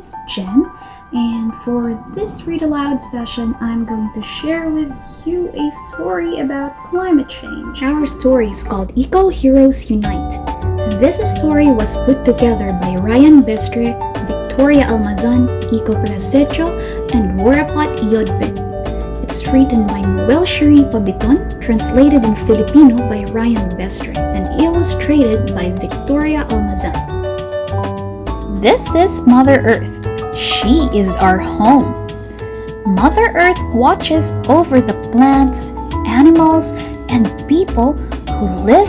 is Jen, and for this read aloud session, I'm going to share with you a story about climate change. Our story is called Eco Heroes Unite. This story was put together by Ryan Bestre, Victoria Almazan, Prasetyo, and Worapot, Yodpet. It's written by Noelle Cherie Pabiton, translated in Filipino by Ryan Bestre, and illustrated by Victoria Almazan. This is Mother Earth. She is our home. Mother Earth watches over the plants, animals, and people who live,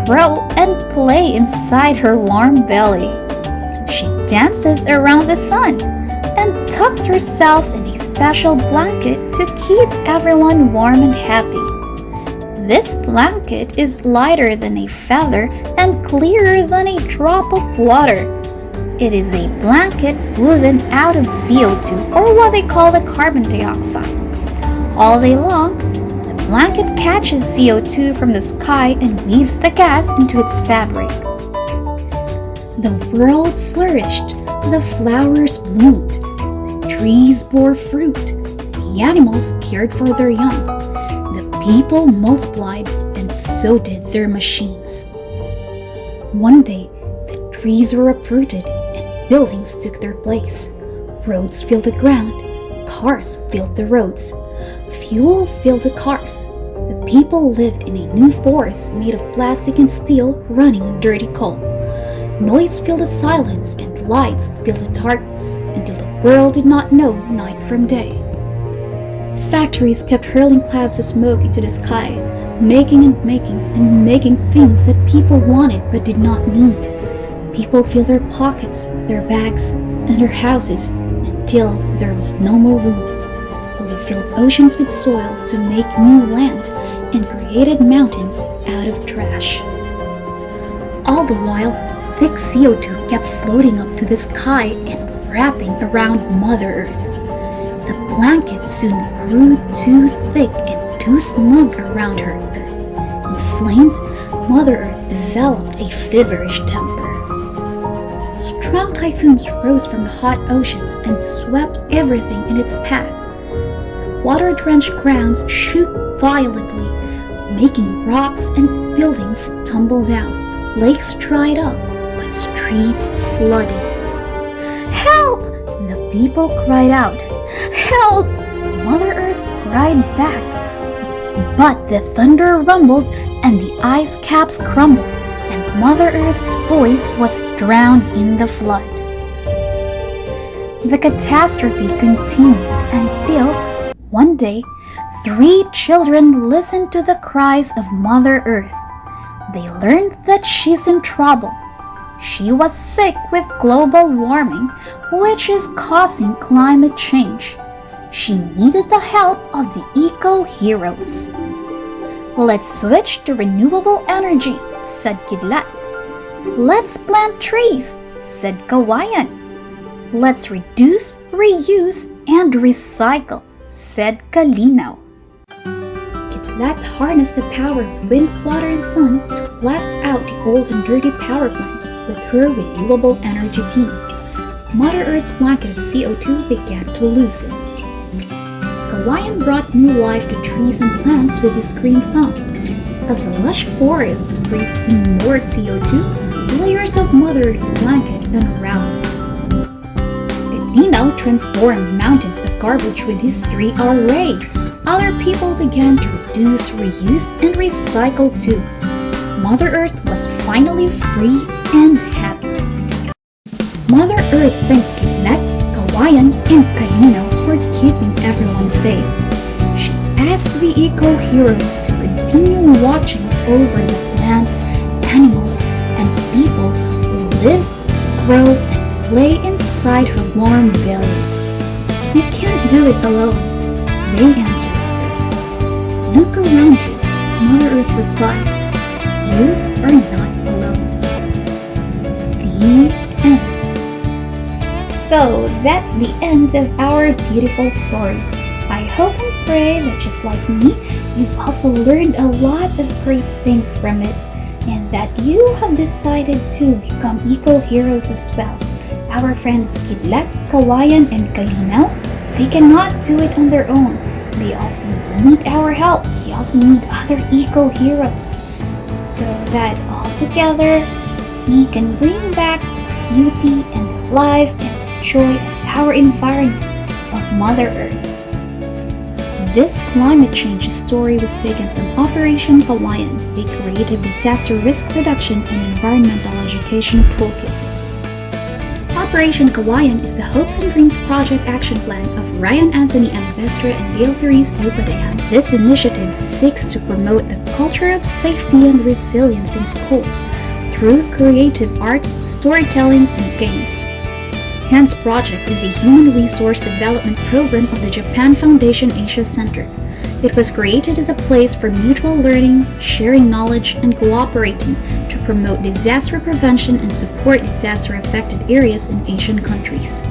grow, and play inside her warm belly. She dances around the sun and tucks herself in a special blanket to keep everyone warm and happy. This blanket is lighter than a feather and clearer than a drop of water. It is a blanket woven out of CO2, or what they call the carbon dioxide. All day long, the blanket catches CO2 from the sky and weaves the gas into its fabric. The world flourished, the flowers bloomed, the trees bore fruit, the animals cared for their young, the people multiplied, and so did their machines. One day, the trees were uprooted and buildings took their place. Roads filled the ground, cars filled the roads, fuel filled the cars. The people lived in a new forest made of plastic and steel running on dirty coal. Noise filled the silence and lights filled the darkness until the world did not know night from day. Factories kept hurling clouds of smoke into the sky, making things that people wanted but did not need. People filled their pockets, their bags, and their houses until there was no more room. So they filled oceans with soil to make new land and created mountains out of trash. All the while, thick CO2 kept floating up to the sky and wrapping around Mother Earth. The blanket soon grew too thick and too snug around her. Inflamed, Mother Earth developed a feverish temper. Strong typhoons rose from the hot oceans and swept everything in its path. The water-drenched grounds shook violently, making rocks and buildings tumble down. Lakes dried up, but streets flooded. "Help!" the people cried out. "Help!" Mother Earth cried back. But the thunder rumbled and the ice caps crumbled, and Mother Earth's voice was drowned in the flood. The catastrophe continued until, one day, 3 children listened to the cries of Mother Earth. They learned that she's in trouble. She was sick with global warming, which is causing climate change. She needed the help of the eco-heroes. "Let's switch to renewable energy," said Kidlat. "Let's plant trees," said Kawayan. "Let's reduce, reuse, and recycle," said Kalinaw. Kidlat harnessed the power of wind, water, and sun to blast out the old and dirty power plants with her renewable energy beam. Mother Earth's blanket of CO2 began to loosen. Kawayan brought new life to trees and plants with his green thumb. As the lush forests breathed in more CO2, layers of Mother Earth's blanket unraveled. Kalinaw transformed mountains of garbage with his 3R ray. Other people began to reduce, reuse, and recycle too. Mother Earth was finally free and happy. Mother Earth thanked Kidlat, Kawayan, and Kalinaw for keeping everyone safe. She asked the eco-heroes to continue watching over the plants, animals, and people who live, grow, and play inside her warm belly. "You can't do it alone," they answered. "Look around you," Mother Earth replied. "You are not alone." The end. So that's the end of our beautiful story. I hope and pray that just like me, you've also learned a lot of great things from it, and that you have decided to become eco-heroes as well. our friends Kidlat, Kawayan, and Kalinaw, they cannot do it on their own. They also need our help. They also need other eco-heroes, so that all together we can bring back beauty and life and joy of our environment, of Mother Earth. This climate change story was taken from Operation Kawayan, a creative disaster risk reduction and environmental education toolkit. Operation Kawayan is the Hopes and Dreams Project Action Plan of Ryan Anthony M. Bestre and Dale Therese Yupadehan. This initiative seeks to promote the culture of safety and resilience in schools through creative arts, storytelling, and games. HANDS Project is a human resource development program of the Japan Foundation Asia Center. It was created as a place for mutual learning, sharing knowledge, and cooperating to promote disaster prevention and support disaster-affected areas in Asian countries.